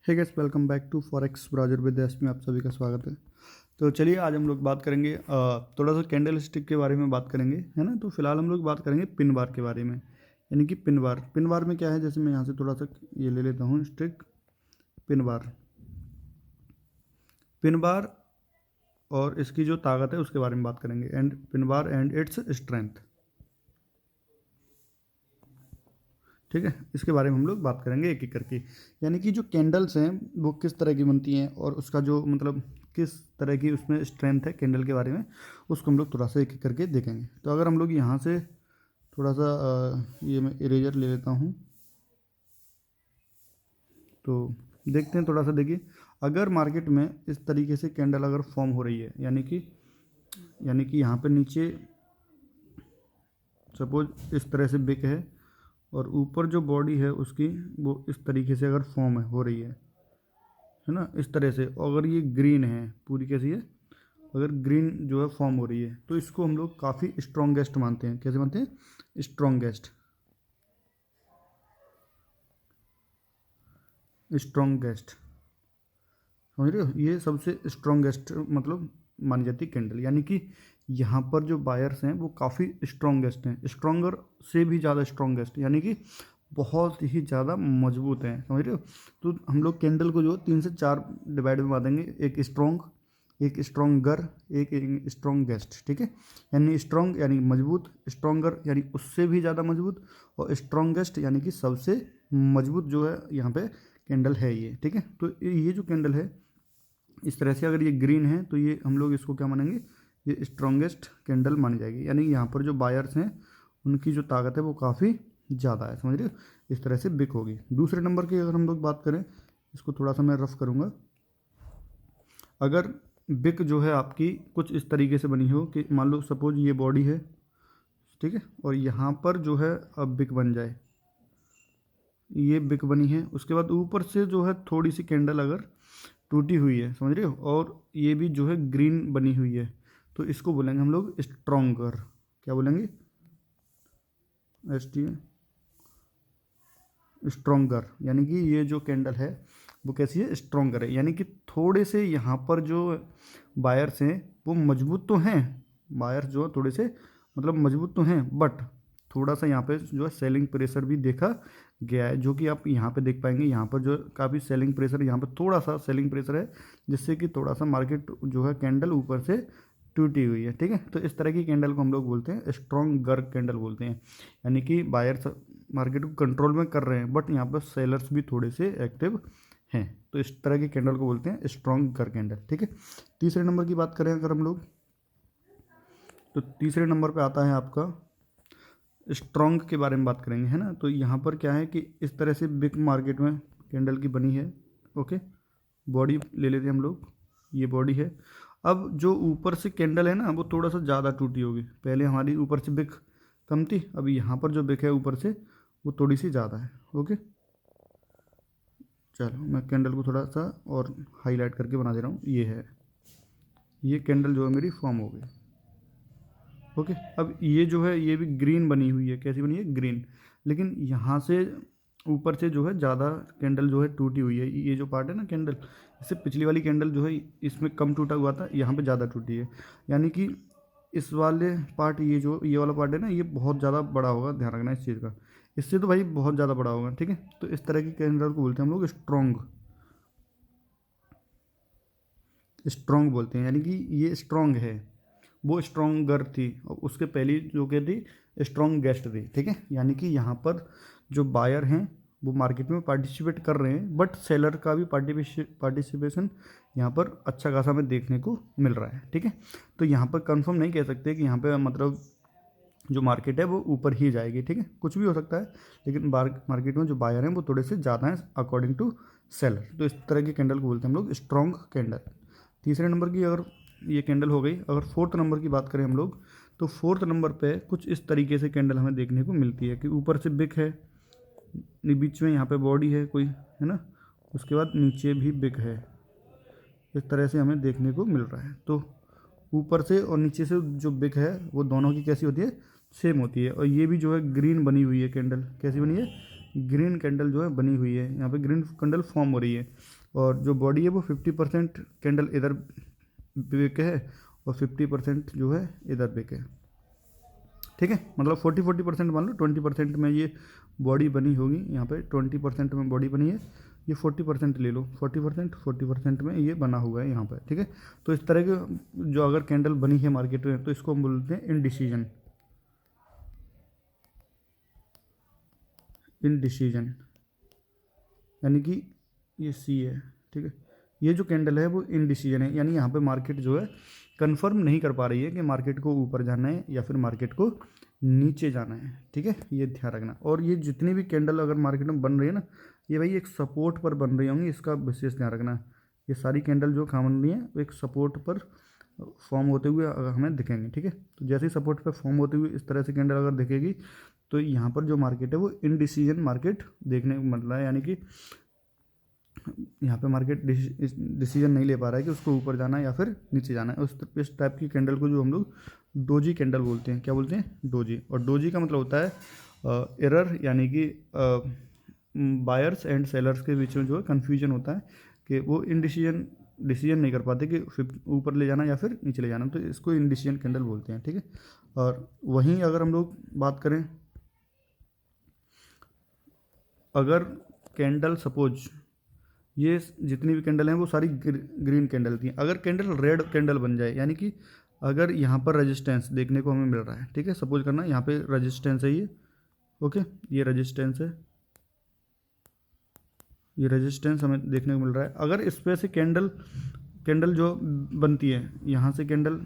Hey guys, welcome back to forex browser with S में आप सभी का स्वागत है। तो चलिए आज हम लोग बात करेंगे थोड़ा सा कैंडल स्टिक के बारे में बात करेंगे, है ना। तो फिलहाल हम लोग बात करेंगे पिन बार के बारे में, यानी कि पिन बार में क्या है। जैसे मैं यहाँ से थोड़ा सा ये ले लेता हूँ stick pin bar. Pin bar और इसकी जो ताकत है उसके बारे में बात करेंगे, and pin bar and its strength. ठीक है, इसके बारे में हम लोग बात करेंगे एक एक करके। यानी कि जो कैंडल्स हैं वो किस तरह की बनती हैं और उसका जो मतलब किस तरह की उसमें स्ट्रेंथ है कैंडल के बारे में, उसको हम लोग थोड़ा सा एक एक करके देखेंगे। तो अगर हम लोग यहाँ से थोड़ा सा ये मैं इरेजर ले लेता हूँ, तो देखते हैं थोड़ा सा। देखिए, अगर मार्केट में इस तरीके से कैंडल अगर फॉर्म हो रही है, यानी कि यहाँ पे नीचे सपोज इस तरह से बिक है और ऊपर जो बॉडी है उसकी वो इस तरीके से अगर फॉर्म हो रही है ना, इस तरह से। अगर ये ग्रीन है पूरी, कैसी है, अगर ग्रीन जो है फॉर्म हो रही है, तो इसको हम लोग काफ़ी स्ट्रॉन्गेस्ट मानते हैं। कैसे मानते हैं? स्ट्रॉन्गेस्ट। स्ट्रॉन्गेस्ट, समझ रहे हो? ये सबसे स्ट्रॉन्गेस्ट मतलब मानी जाती है कैंडल। यानी कि यहाँ पर जो बायर्स हैं वो काफ़ी स्ट्रॉन्गेस्ट हैं, स्ट्रॉन्गर से भी ज़्यादा स्ट्रॉन्गेस्ट, यानी कि बहुत ही ज़्यादा मजबूत हैं, समझ रहे हो। तो हम लोग कैंडल को जो 3 से 4 डिवाइड में बांटेंगे, एक स्ट्रॉन्ग, एक स्ट्रॉन्गर, एक स्ट्रॉन्गेस्ट। ठीक है, यानी स्ट्रॉन्ग यानी मजबूत, स्ट्रॉन्गर यानी उससे भी ज़्यादा मजबूत, और स्ट्रॉन्गेस्ट यानी कि सबसे मजबूत जो है यहाँ पे कैंडल है ये। ठीक है, तो ये जो कैंडल है इस तरह से, अगर ये ग्रीन है तो ये हम लोग इसको क्या मानेंगे, ये स्ट्रॉन्गेस्ट कैंडल मानी जाएगी। यानी यहाँ पर जो बायर्स हैं उनकी जो ताकत है वो काफ़ी ज़्यादा है, समझ रहे हो। इस तरह से बिक होगी। दूसरे नंबर की अगर हम लोग बात करें, इसको थोड़ा सा मैं रफ करूँगा। अगर बिक जो है आपकी कुछ इस तरीके से बनी हो कि मान लो सपोज ये बॉडी है, ठीक है, और यहाँ पर जो है अब बिक बन जाए, ये बिक बनी है, उसके बाद ऊपर से जो है थोड़ी सी कैंडल अगर टूटी हुई है, समझ रहे हो, और ये भी जो है ग्रीन बनी हुई है, तो इसको बोलेंगे हम लोग स्ट्रॉन्गर। क्या बोलेंगे? S T stronger. यानी कि ये जो कैंडल है वो कैसी है? स्ट्रॉन्गर है। यानी कि थोड़े से यहाँ पर जो बायर्स हैं वो मजबूत तो हैं, बायर्स जो है थोड़े से मतलब मजबूत तो हैं, बट थोड़ा सा यहाँ पे जो है सेलिंग प्रेशर भी देखा गया है, जो कि आप यहाँ पे देख पाएंगे। यहाँ पर जो काफ़ी सेलिंग प्रेशर, यहाँ पर थोड़ा सा सेलिंग प्रेशर है, जिससे कि थोड़ा सा मार्केट जो है कैंडल ऊपर से टूटी हुई है। ठीक है, तो इस तरह की कैंडल को हम लोग बोलते हैं स्ट्रॉन्ग गर कैंडल बोलते हैं। यानी कि बायर्स मार्केट को कंट्रोल में कर रहे हैं, बट यहाँ पर सेलर्स भी थोड़े से एक्टिव हैं, तो इस तरह की कैंडल को बोलते हैं स्ट्रॉन्ग गर कैंडल। ठीक है, तीसरे नंबर की बात करें अगर हम लोग, तो तीसरे नंबर पे आता है आपका स्ट्रॉन्ग के बारे में बात करेंगे, है ना। तो यहाँ पर क्या है कि इस तरह से बिग मार्केट में कैंडल की बनी है। ओके, बॉडी ले लेते हैं हम लोग, ये बॉडी है। अब जो ऊपर से कैंडल है ना वो थोड़ा सा ज़्यादा टूटी होगी। पहले हमारी ऊपर से बिक कम थी, अभी यहाँ पर जो बिक है ऊपर से वो थोड़ी सी ज़्यादा है। ओके, चलो मैं कैंडल को थोड़ा सा और हाईलाइट करके बना दे रहा हूँ। ये है, ये कैंडल जो है मेरी फॉर्म हो गई। ओके, अब ये जो है ये भी ग्रीन बनी हुई है। कैसी बनी है? ग्रीन। लेकिन यहाँ से ऊपर से जो है ज़्यादा कैंडल जो है टूटी हुई है। ये जो पार्ट है ना कैंडल, इससे पिछली वाली कैंडल जो है इसमें कम टूटा हुआ था, यहाँ पे ज़्यादा टूटी है। यानी कि इस वाले पार्ट, ये वाला पार्ट है ना, ये बहुत ज़्यादा बड़ा होगा, ध्यान रखना इस चीज़ का। इससे तो भाई बहुत ज़्यादा बड़ा होगा। ठीक है, तो इस तरह की कैंडल को बोलते हैं हम लोग स्ट्रॉन्ग, स्ट्रॉन्ग बोलते हैं। यानी कि ये स्ट्रॉन्ग है, वो स्ट्रॉन्गर थी, और उसके पहली जो क्या थी, स्ट्रॉन्ग गेस्ट थी। ठीक है, यानी कि यहाँ पर जो बायर हैं वो मार्केट में पार्टिसिपेट कर रहे हैं, बट सेलर का भी पार्टिसिपेशन यहाँ पर अच्छा खासा हमें देखने को मिल रहा है। ठीक है, तो यहाँ पर कंफर्म नहीं कह सकते कि यहाँ पे मतलब जो मार्केट है वो ऊपर ही जाएगी। ठीक है, कुछ भी हो सकता है, लेकिन मार्केट में जो बायर हैं वो थोड़े से ज़्यादा हैं अकॉर्डिंग टू सेलर। तो इस तरह की कैंडल को बोलते हैं हम लोग स्ट्रॉन्ग कैंडल। तीसरे नंबर की अगर ये कैंडल हो गई। अगर फोर्थ नंबर की बात करें हम लोग, तो फोर्थ नंबर पे कुछ इस तरीके से कैंडल हमें देखने को मिलती है कि ऊपर से बिक है, बीच में यहाँ पे बॉडी है कोई, है ना, उसके बाद नीचे भी बिक है। इस तरह से हमें देखने को मिल रहा है। तो ऊपर से और नीचे से जो बिक है वो दोनों की कैसी होती है? सेम होती है। और ये भी जो है ग्रीन बनी हुई है कैंडल। कैसी बनी है? ग्रीन कैंडल जो है बनी हुई है, यहाँ पे ग्रीन कैंडल फॉर्म हो रही है, और जो बॉडी है वो 50% कैंडल इधर बिक है और 50% जो है इधर बिक है, ठीक है। मतलब 40% मान लो, 20% में ये बॉडी बनी होगी, यहाँ पे 20% में बॉडी बनी है, ये 40% ले लो, 40% में ये बना हुआ है यहाँ पे, ठीक है। तो इस तरह के जो अगर कैंडल बनी है मार्केट में तो इसको हम बोलते हैं इनडिसीजन, इनडिसीजन यानी कि ये सी है, ठीक है। ये जो कैंडल है वो इनडिसीजन है, यानी यहाँ पे मार्केट जो है कंफर्म नहीं कर पा रही है कि मार्केट को ऊपर जाना है या फिर मार्केट को नीचे जाना है, ठीक है, ये ध्यान रखना। और ये जितनी भी कैंडल अगर मार्केट में बन रही है ना, ये भाई एक सपोर्ट पर बन रही होंगी, इसका विशेष ध्यान रखना। ये सारी कैंडल जो बन रही है वो एक सपोर्ट पर फॉर्म होते हुए हमें दिखेंगे, ठीक है। तो जैसे ही सपोर्ट पर फॉर्म होते हुए इस तरह से कैंडल अगर दिखेगी तो यहाँ पर जो मार्केट है वो इनडिसीजन मार्केट देखने को मिल रहा है, यानी कि यहाँ पे मार्केट डिसीजन नहीं ले पा रहा है कि उसको ऊपर जाना है या फिर नीचे जाना है। इस टाइप की कैंडल को जो हम लोग डोजी कैंडल बोलते हैं। क्या बोलते हैं? डोजी। और डोजी का मतलब होता है एरर, यानी कि बायर्स एंड सेलर्स के बीच में जो है कन्फ्यूजन होता है कि वो डिसीजन नहीं कर पाते कि ऊपर ले जाना या फिर नीचे ले जाना, तो इसको इनडिसीजन कैंडल बोलते हैं, ठीक है। और वहीं अगर हम लोग बात करें, अगर कैंडल सपोज ये जितनी भी कैंडल हैं वो सारी ग्रीन कैंडल थी, अगर कैंडल रेड कैंडल बन जाए, यानी कि अगर यहाँ पर रेजिस्टेंस देखने को हमें मिल रहा है, ठीक है, सपोज करना यहाँ पे रेजिस्टेंस है ये, ओके, ये रेजिस्टेंस है, ये रेजिस्टेंस हमें देखने को मिल रहा है। अगर इस पर से कैंडल जो बनती है, यहाँ से कैंडल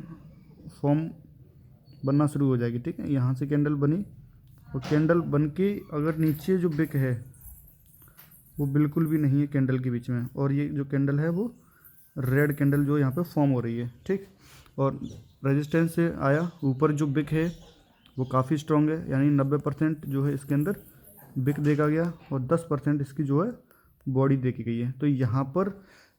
फॉर्म बनना शुरू हो जाएगी, ठीक है, यहाँ से कैंडल बनी और कैंडल बन के अगर नीचे जो बिक है वो बिल्कुल भी नहीं है कैंडल के बीच में, और ये जो कैंडल है वो रेड कैंडल जो यहाँ पे फॉर्म हो रही है, ठीक। और रेजिस्टेंस से आया ऊपर जो बिक है वो काफ़ी स्ट्रॉन्ग है, यानी 90% जो है इसके अंदर बिक देखा गया और 10% इसकी जो है बॉडी देखी गई है। तो यहाँ पर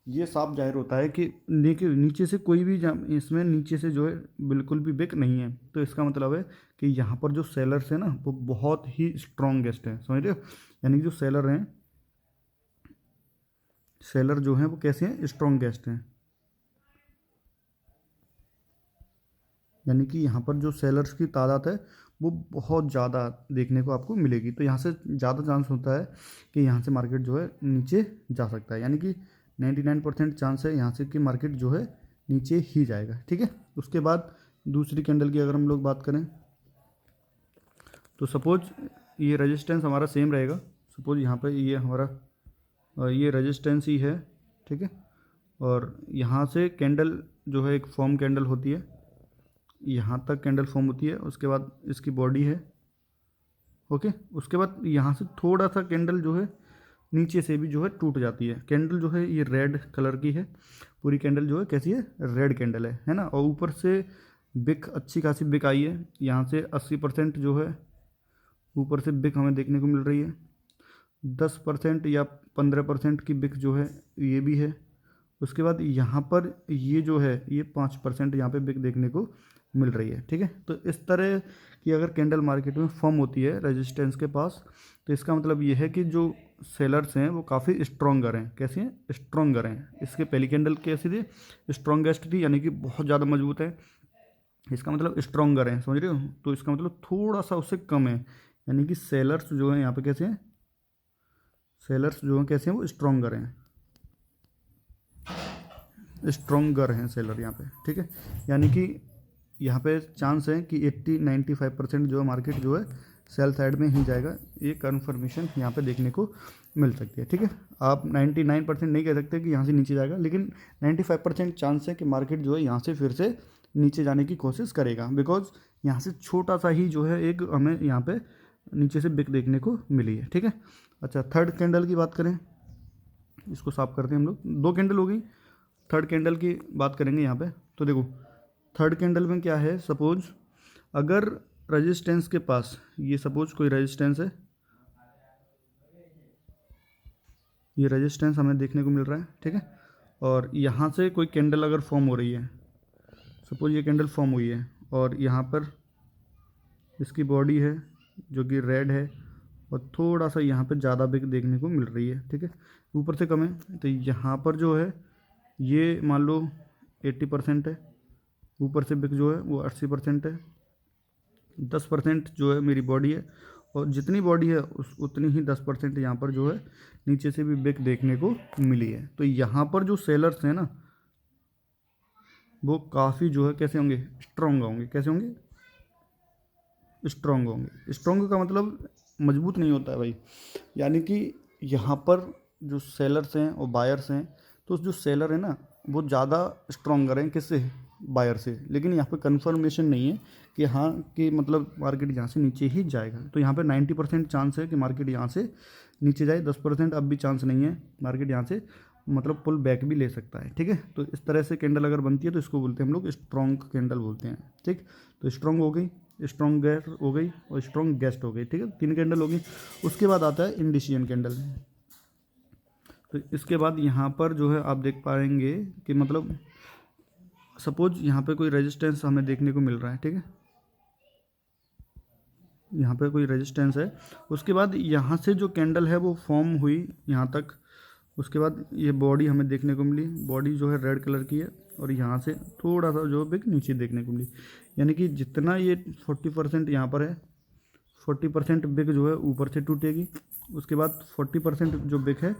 ये साफ जाहिर होता है कि नीचे से कोई भी इसमें नीचे से जो है बिल्कुल भी बिक नहीं है। तो इसका मतलब है कि यहाँ पर जो सेलर्स हैं ना वो बहुत ही स्ट्रॉन्गेस्ट हैं, समझ रहे हो, यानी जो सेलर हैं, सेलर जो हैं वो कैसे हैं? स्ट्रॉन्गेस्ट हैं, यानी कि यहाँ पर जो सेलर्स की तादाद है वो बहुत ज़्यादा देखने को आपको मिलेगी। तो यहाँ से ज़्यादा चांस होता है कि यहाँ से मार्केट जो है नीचे जा सकता है, यानी कि 99% चांस है यहाँ से कि मार्केट जो है नीचे ही जाएगा, ठीक है। उसके बाद दूसरी कैंडल की अगर हम लोग बात करें तो सपोज ये रेजिस्टेंस हमारा सेम रहेगा, सपोज यहाँ पर ये हमारा ये रेजिस्टेंस ही है, ठीक है। और यहाँ से कैंडल जो है एक फॉर्म कैंडल होती है, यहाँ तक कैंडल फॉर्म होती है, उसके बाद इसकी बॉडी है, ओके। उसके बाद यहाँ से थोड़ा सा कैंडल जो है नीचे से भी जो है टूट जाती है। कैंडल जो है ये रेड कलर की है, पूरी कैंडल जो है कैसी है? रेड कैंडल है ना। और ऊपर से बिक अच्छी खासी बिक आई है, यहाँ से 80% जो है ऊपर से बिक हमें देखने को मिल रही है, 10% या 15% की बिक जो है ये भी है। उसके बाद यहाँ पर ये जो है ये 5% यहाँ पे बिक देखने को मिल रही है, ठीक है। तो इस तरह की अगर कैंडल मार्केट में फॉर्म होती है रेजिस्टेंस के पास, तो इसका मतलब ये है कि जो सेलर्स हैं वो काफ़ी स्ट्रॉन्गर हैं। कैसे हैं? स्ट्रॉन्गर हैं। इसके पहली कैंडल कैसी थी? स्ट्रॉन्गेस्ट थी, यानी कि बहुत ज़्यादा मजबूत है, इसका मतलब स्ट्रॉन्गर है, समझ रहे हो। तो इसका मतलब थोड़ा सा उससे कम है, यानी कि सेलर्स जो हैं यहाँ पे कैसे हैं? सेलर्स जो हैं कैसे हैं? वो स्ट्रॉन्गर हैं, स्ट्रॉन्गर हैं सेलर यहाँ पे, ठीक है। यानी कि यहाँ पे चांस है कि 80-95% जो है मार्केट जो है सेल साइड में ही जाएगा, ये कन्फर्मेशन यहाँ पे देखने को मिल सकती है, ठीक है। आप 99% नहीं कह सकते कि यहाँ से नीचे जाएगा, लेकिन 95% चांस है कि मार्केट जो है यहाँ से फिर से नीचे जाने की कोशिश करेगा, बिकॉज यहाँ से छोटा सा ही जो है एक हमें यहाँ पे नीचे से बिक देखने को मिली है, ठीक है। अच्छा, थर्ड कैंडल की बात करें, इसको साफ करते हैं हम लोग। 2 कैंडल हो गई, थर्ड कैंडल की बात करेंगे यहाँ पे। तो देखो थर्ड कैंडल में क्या है, सपोज अगर रेजिस्टेंस के पास ये सपोज कोई रेजिस्टेंस है, ये रेजिस्टेंस हमें देखने को मिल रहा है, ठीक है। और यहाँ से कोई कैंडल अगर फॉर्म हो रही है, सपोज ये कैंडल फॉर्म हुई है और यहाँ पर इसकी बॉडी है जो कि रेड है और थोड़ा सा यहाँ पे ज़्यादा बिग देखने को मिल रही है, ठीक है, ऊपर से कम है। तो यहाँ पर जो है ये मान लो 80% है, ऊपर से बिग जो है वो 80% है, 10% जो है मेरी बॉडी है, और जितनी बॉडी है उस उतनी ही 10% यहाँ पर जो है नीचे से भी बिग देखने को मिली है। तो यहाँ पर जो सेलर्स हैं ना वो काफ़ी जो है कैसे होंगे, स्ट्रॉन्ग होंगे। कैसे होंगे, स्ट्रॉन्ग होंगे। स्ट्रॉन्ग का मतलब मजबूत नहीं होता है भाई, यानी कि यहाँ पर जो सेलर्स हैं और बायर्स हैं, तो जो सेलर है ना वो ज़्यादा स्ट्रॉन्गर हैं किससे, बायर से, लेकिन यहाँ पे कंफर्मेशन नहीं है कि हाँ कि मतलब मार्केट यहाँ से नीचे ही जाएगा। तो यहाँ पे 90% चांस है कि मार्केट यहाँ से नीचे जाए, 10% अब भी चांस नहीं है, मार्केट यहाँ से मतलब पुल बैक भी ले सकता है, ठीक है। तो इस तरह से कैंडल अगर बनती है तो इसको बोलते हैं हम लोग स्ट्रॉन्ग कैंडल बोलते हैं, ठीक। तो स्ट्रॉन्ग हो गई, स्ट्रॉन्ग गैस हो गई और स्ट्रॉन्ग गेस्ट हो गई, ठीक है, 3 कैंडल होगी। उसके बाद आता है इंडिशियन कैंडल। तो इसके बाद यहाँ पर जो है आप देख पाएंगे कि मतलब सपोज यहाँ पे कोई रेजिस्टेंस हमें देखने को मिल रहा है, ठीक है, यहाँ पे कोई रेजिस्टेंस है। उसके बाद यहाँ से जो कैंडल है वो फॉर्म हुई यहाँ तक, उसके बाद ये बॉडी हमें देखने को मिली, बॉडी जो है रेड कलर की है, और यहाँ से थोड़ा सा जो बिग नीचे देखने को मिली, यानी कि जितना ये 40% यहाँ पर है, 40% बिग जो है ऊपर से टूटेगी, उसके बाद 40% जो बिग है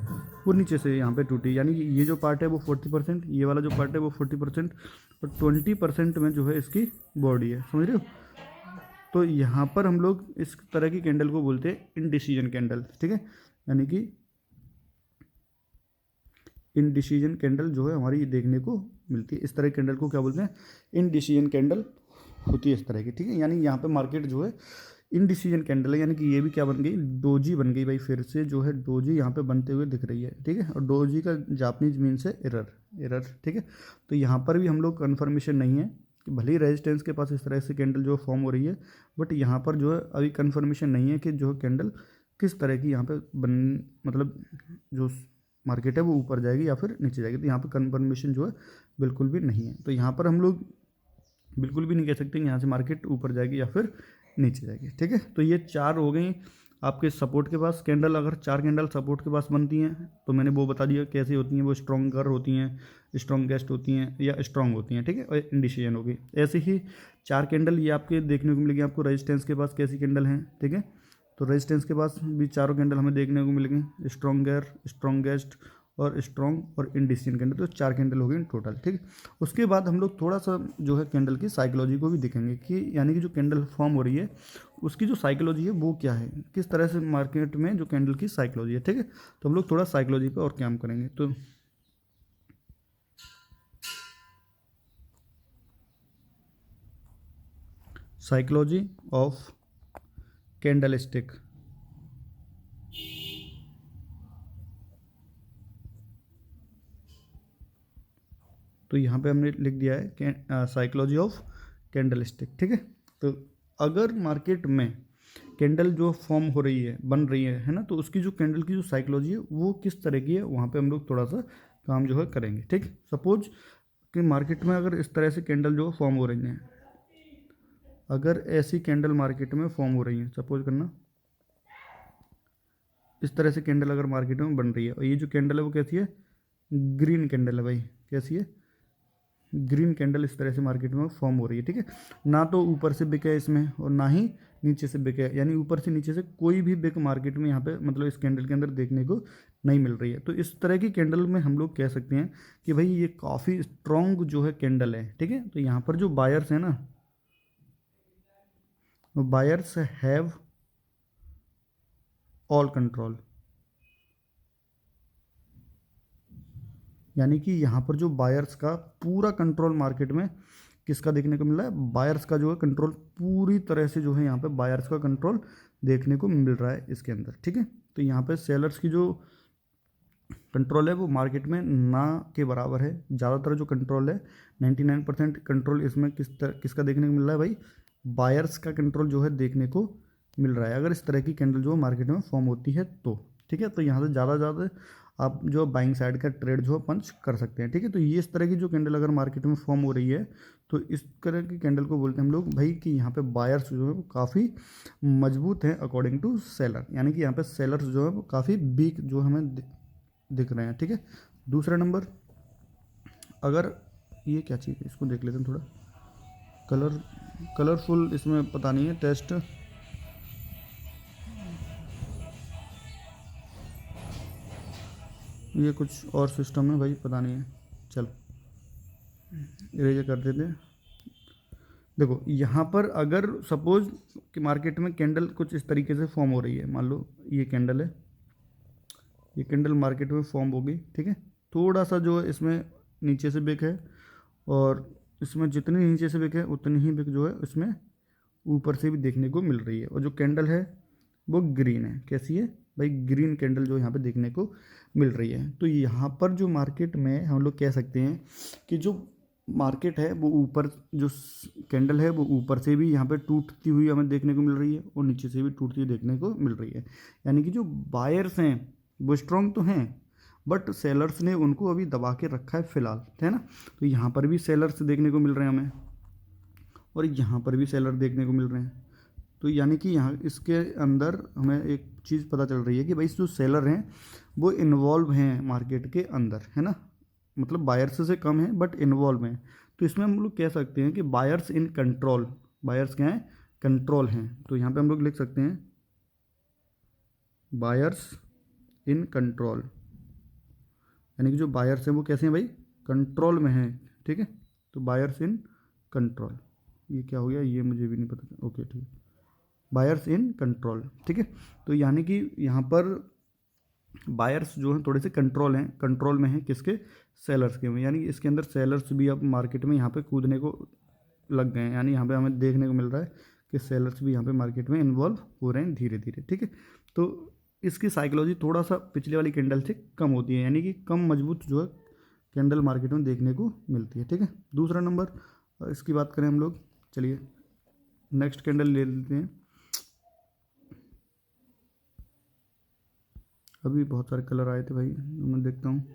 वो नीचे से यहाँ पे टूटी, यानी कि ये जो पार्ट है वो 40%, ये वाला जो पार्ट है वो 40%, और 20% में जो है इसकी बॉडी है, समझ रहे हो। तो यहाँ पर हम लोग इस तरह की कैंडल को बोलते हैं इनडिसीजन कैंडल, ठीक है, यानी कि इनडिसीजन कैंडल जो है हमारी देखने को मिलती है। इस तरह की कैंडल को क्या बोलते हैं, इनडिसीजन कैंडल होती है इस तरह की, ठीक है। यानी यहाँ पे मार्केट जो है इनडिसीजन कैंडल है, यानी कि ये भी क्या बन गई, डोजी बन गई भाई, फिर से जो है डोजी यहाँ पे बनते हुए दिख रही है, ठीक है। और डोजी का जापानीज मीन्स है एरर, ठीक है। तो यहाँ पर भी हम लोग कन्फर्मेशन नहीं है कि भले ही रेजिस्टेंस के पास इस तरह से कैंडल जो फॉर्म हो रही है, बट यहाँ पर जो है अभी कन्फर्मेशन नहीं है कि जो कैंडल किस तरह की यहाँ पे मतलब जो मार्केट है वो ऊपर जाएगी या फिर नीचे जाएगी। तो यहाँ पर कन्फर्मेशन जो है बिल्कुल भी नहीं है। तो यहाँ पर हम लोग बिल्कुल भी नहीं कह सकते कि यहाँ से मार्केट ऊपर जाएगी या फिर नीचे जाएगी, ठीक है। तो ये 4 हो गई आपके सपोर्ट के पास कैंडल। अगर 4 कैंडल सपोर्ट के पास बनती हैं तो मैंने वो बता दिया कैसे होती हैं, वो स्ट्रॉन्गर होती हैं, स्ट्रॉन्गेस्ट होती हैं या स्ट्रॉन्ग होती हैं, ठीक है, और इंडिसीजन होगी। ऐसे ही 4 कैंडल ये आपके देखने को मिलेगी आपको रेजिस्टेंस के पास कैसी कैंडल हैं, ठीक है। तो रेजिस्टेंस के पास भी चारों कैंडल हमें देखने को मिलेंगे, स्ट्रॉन्गर, स्ट्रॉन्गेस्ट और स्ट्रॉन्ग और इंडिसीजन कैंडल। तो 4 कैंडल हो गई टोटल, ठीक है। उसके बाद हम लोग थोड़ा सा जो है कैंडल की साइकोलॉजी को भी देखेंगे कि यानी कि जो कैंडल फॉर्म हो रही है उसकी जो साइकोलॉजी है वो क्या है, किस तरह से मार्केट में जो कैंडल की साइकोलॉजी है, ठीक है। तो हम लोग थोड़ा साइकोलॉजी पर और काम करेंगे। तो साइकोलॉजी ऑफ कैंडल स्टिक। तो यहाँ पे हमने लिख दिया है साइकोलॉजी ऑफ कैंडल स्टिक, ठीक है। तो अगर मार्केट में कैंडल जो फॉर्म हो रही है, बन रही है ना, तो उसकी जो कैंडल की जो साइकोलॉजी है वो किस तरह की है, वहाँ पे हम लोग थोड़ा सा काम जो है करेंगे, ठीक। सपोज कि मार्केट में अगर इस तरह से कैंडल जो फॉर्म हो रही हैं, अगर ऐसी कैंडल मार्केट में फॉर्म हो रही हैं, सपोज करना इस तरह से कैंडल अगर मार्केट में बन रही है, और ये जो कैंडल है वो कैसी है, ग्रीन कैंडल है भाई, कैसी है, ग्रीन कैंडल इस तरह से मार्केट में फॉर्म हो रही है, ठीक है। ना तो ऊपर से बिक है इसमें और ना ही नीचे से बिक है, यानी ऊपर से नीचे से कोई भी बिक मार्केट में यहाँ पे मतलब इस कैंडल के अंदर देखने को नहीं मिल रही है। तो इस तरह की कैंडल में हम लोग कह सकते हैं कि भाई ये काफ़ी स्ट्रॉन्ग जो है कैंडल है, ठीक है। तो यहाँ पर जो बायर्स हैं ना, बायर्स हैव ऑल कंट्रोल, यानी कि यहाँ पर जो बायर्स का पूरा कंट्रोल मार्केट में किसका देखने को मिल रहा है, बायर्स का जो है कंट्रोल पूरी तरह से जो है यहाँ पे बायर्स का कंट्रोल देखने को मिल रहा है इसके अंदर, ठीक है। तो यहाँ पे सेलर्स की जो कंट्रोल है वो मार्केट में ना के बराबर है। ज़्यादातर जो कंट्रोल है 99% कंट्रोल इसमें किसका देखने को मिल रहा है भाई, बायर्स का कंट्रोल जो है देखने को मिल रहा है, अगर इस तरह की कैंडल जो मार्केट में फॉर्म होती है तो, ठीक है। तो यहाँ से ज़्यादा आप जो बाइंग साइड का ट्रेड जो पंच कर सकते हैं, ठीक है। तो ये इस तरह की जो कैंडल अगर मार्केट में फॉर्म हो रही है तो इस तरह की कैंडल को बोलते हैं हम लोग भाई कि यहाँ पे बायर्स जो है वो काफ़ी मजबूत हैं अकॉर्डिंग टू सेलर, यानी कि यहाँ पे सेलर्स जो है वो काफ़ी वीक जो हमें दिख रहे हैं, ठीक है। दूसरा नंबर, अगर ये क्या चीज़ है इसको देख लेते हैं थोड़ा, कलरफुल इसमें पता नहीं है टेस्ट, ये कुछ और सिस्टम है भाई, पता नहीं है। चलो इरेज कर देते हैं। देखो यहाँ पर अगर सपोज कि मार्केट में कैंडल कुछ इस तरीके से फॉर्म हो रही है, मान लो ये कैंडल है, ये कैंडल मार्केट में फॉर्म हो गई, ठीक है। थोड़ा सा जो है इसमें नीचे से बिक है, और इसमें जितनी नीचे से बिक है उतनी ही बिक जो है इसमें ऊपर से भी देखने को मिल रही है। और जो कैंडल है वो ग्रीन है, कैसी है भाई, ग्रीन कैंडल जो यहाँ पे देखने को मिल रही है। तो यहाँ पर जो मार्केट में हम लोग कह सकते हैं कि जो मार्केट है वो ऊपर, जो कैंडल है वो ऊपर से भी यहाँ पे टूटती हुई हमें देखने को मिल रही है और नीचे से भी टूटती हुई देखने को मिल रही है। यानी कि जो बायर्स हैं वो स्ट्रॉन्ग तो हैं, बट सेलर्स ने उनको अभी दबा के रखा है फिलहाल, है ना। तो यहाँ पर भी सेलर्स देखने को मिल रहे हैं हमें, और यहाँ पर भी सेलर देखने को मिल रहे हैं। तो यानी कि यहाँ इसके अंदर हमें एक चीज़ पता चल रही है कि भाई जो सेलर हैं वो इन्वॉल्व हैं मार्केट के अंदर, है ना, मतलब बायर्स से कम है बट इन्वॉल्व हैं। तो इसमें हम लोग कह सकते हैं कि बायर्स इन कंट्रोल, बायर्स क्या हैं, कंट्रोल हैं। तो यहाँ पे हम लोग लिख सकते हैं बायर्स इन कंट्रोल, यानी कि जो बायर्स हैं वो कैसे हैं भाई, कंट्रोल में हैं, ठीक है। तो बायर्स इन कंट्रोल, ये क्या हो गया ये मुझे भी नहीं पता, ओके ठीक है, बायर्स इन कंट्रोल, ठीक है। तो यानी कि यहाँ पर बायर्स जो हैं थोड़े से कंट्रोल हैं, कंट्रोल में हैं किसके, सेलर्स के में, यानी कि इसके अंदर सेलर्स भी अब मार्केट में यहाँ पे कूदने को लग गए हैं। यानी यहाँ पे हमें देखने को मिल रहा है कि सेलर्स भी यहाँ पे मार्केट में इन्वॉल्व हो रहे हैं धीरे धीरे, ठीक है। तो इसकी साइकोलॉजी थोड़ा सा पिछले वाली कैंडल से कम होती है, यानी कि कम मजबूत जो है कैंडल मार्केट में देखने को मिलती है, ठीक है। दूसरा नंबर इसकी बात करें हम लोग, चलिए नेक्स्ट कैंडल ले लेते हैं। अभी बहुत सारे कलर आए थे भाई, मैं देखता हूँ।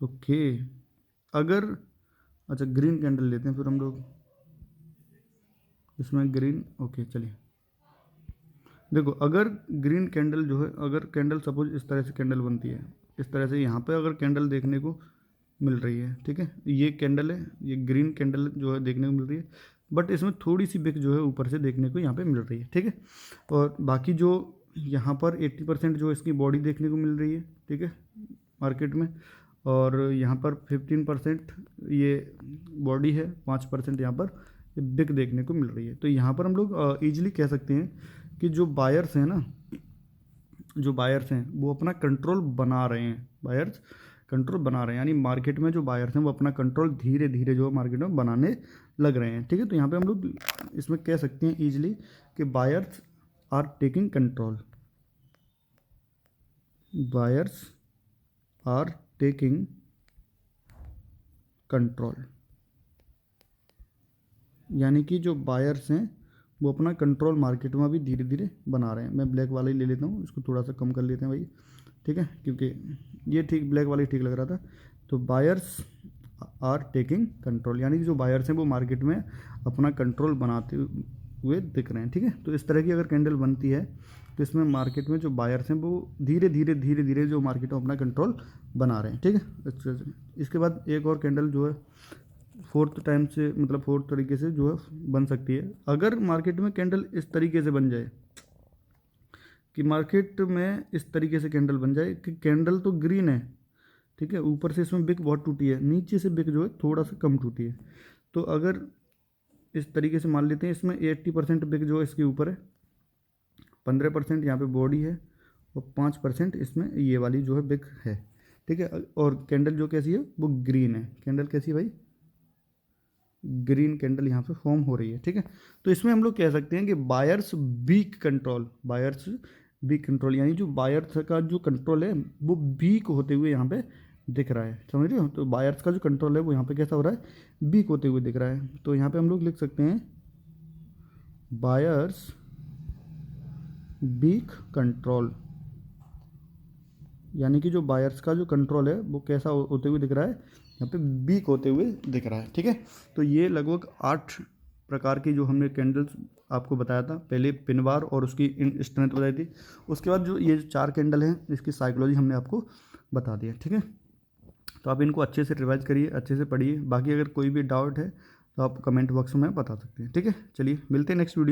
ओके, अगर अच्छा ग्रीन कैंडल लेते हैं फिर हम लोग, इसमें ग्रीन, ओके चलिए। देखो अगर ग्रीन कैंडल जो है, अगर कैंडल सपोज इस तरह से कैंडल बनती है, इस तरह से यहाँ पे अगर कैंडल देखने को मिल रही है, ठीक है, ये कैंडल है, ये ग्रीन कैंडल जो है देखने को मिल रही है, बट इसमें थोड़ी सी बिक जो है ऊपर से देखने को यहाँ पे मिल रही है, ठीक है। और बाकी जो यहाँ पर 80% जो इसकी बॉडी देखने को मिल रही है, ठीक है, मार्केट में, और यहाँ पर 15% ये बॉडी है, 5% यहाँ पर बिक देखने को मिल रही है। तो यहाँ पर हम लोग ईजिली कह सकते हैं कि जो बायर्स हैं ना, जो बायर्स हैं वो अपना कंट्रोल बना रहे हैं, बायर्स कंट्रोल बना रहे हैं, यानी मार्केट में जो बायर्स हैं वो अपना कंट्रोल धीरे धीरे जो मार्केट में बनाने लग रहे हैं, ठीक है। तो यहाँ पे हम लोग इसमें कह सकते हैं ईजिली कि buyers are taking control, buyers are taking control, यानी कि जो बायर्स हैं वो अपना कंट्रोल मार्केट में अभी धीरे धीरे बना रहे हैं। मैं ब्लैक वाला ही ले लेता हूँ, इसको थोड़ा सा कम कर लेते हैं भाई, ठीक है, क्योंकि ये ठीक ब्लैक वाला ही ठीक लग रहा था। तो बायर्स आर टेकिंग कंट्रोल, यानी कि जो बायर्स हैं वो मार्केट में अपना कंट्रोल बनाते हुए दिख रहे हैं, ठीक है। तो इस तरह की अगर कैंडल बनती है तो इसमें मार्केट में जो बायर्स हैं वो धीरे धीरे जो मार्केट में अपना कंट्रोल बना रहे हैं, ठीक है। इसके बाद एक और कैंडल जो है फोर्थ टाइम से, मतलब फोर्थ तरीके से जो है बन सकती है। अगर मार्केट में कैंडल इस तरीके से बन जाए, कि मार्केट में इस तरीके से कैंडल बन जाए कि कैंडल तो ग्रीन है, ठीक है, ऊपर से इसमें बिक बहुत टूटी है, नीचे से बिक जो है थोड़ा सा कम टूटी है। तो अगर इस तरीके से मान लेते हैं इसमें 80% बिक जो है इसके ऊपर है, 15% यहाँ पे बॉडी है, और 5% इसमें ये वाली जो है बिक है, ठीक है। और कैंडल जो कैसी है वो ग्रीन है, कैंडल कैसी है भाई, ग्रीन कैंडल यहाँ पे फॉर्म हो रही है, ठीक है। तो इसमें हम लोग कह सकते हैं कि buyers weak control, buyers weak control, यानी जो बायर्स का जो कंट्रोल है वो वीक होते हुए यहाँ पे दिख रहा है, समझ रहे हो। तो बायर्स का जो कंट्रोल है वो यहाँ पे कैसा हो रहा है, वीक होते हुए दिख रहा है। तो यहाँ पे हम लोग लिख सकते हैं बायर्स वीक कंट्रोल, यानी कि जो बायर्स का जो कंट्रोल है वो कैसा होते हुए दिख रहा है, यहाँ पे वीक होते हुए दिख रहा है। ठीक है, तो ये लगभग 8 प्रकार की जो हमने कैंडल्स आपको बताया था, पहले पिन बार और उसकी स्ट्रेंथ बताई थी, उसके बाद जो ये 4 कैंडल हैं इसकी साइकोलॉजी हमने आपको बता दिया। ठीक है, तो आप इनको अच्छे से रिवाइज करिए, अच्छे से पढ़िए, बाकी अगर कोई भी डाउट है तो आप कमेंट बॉक्स में बता सकते हैं। ठीक है, चलिए मिलते हैं नेक्स्ट वीडियो।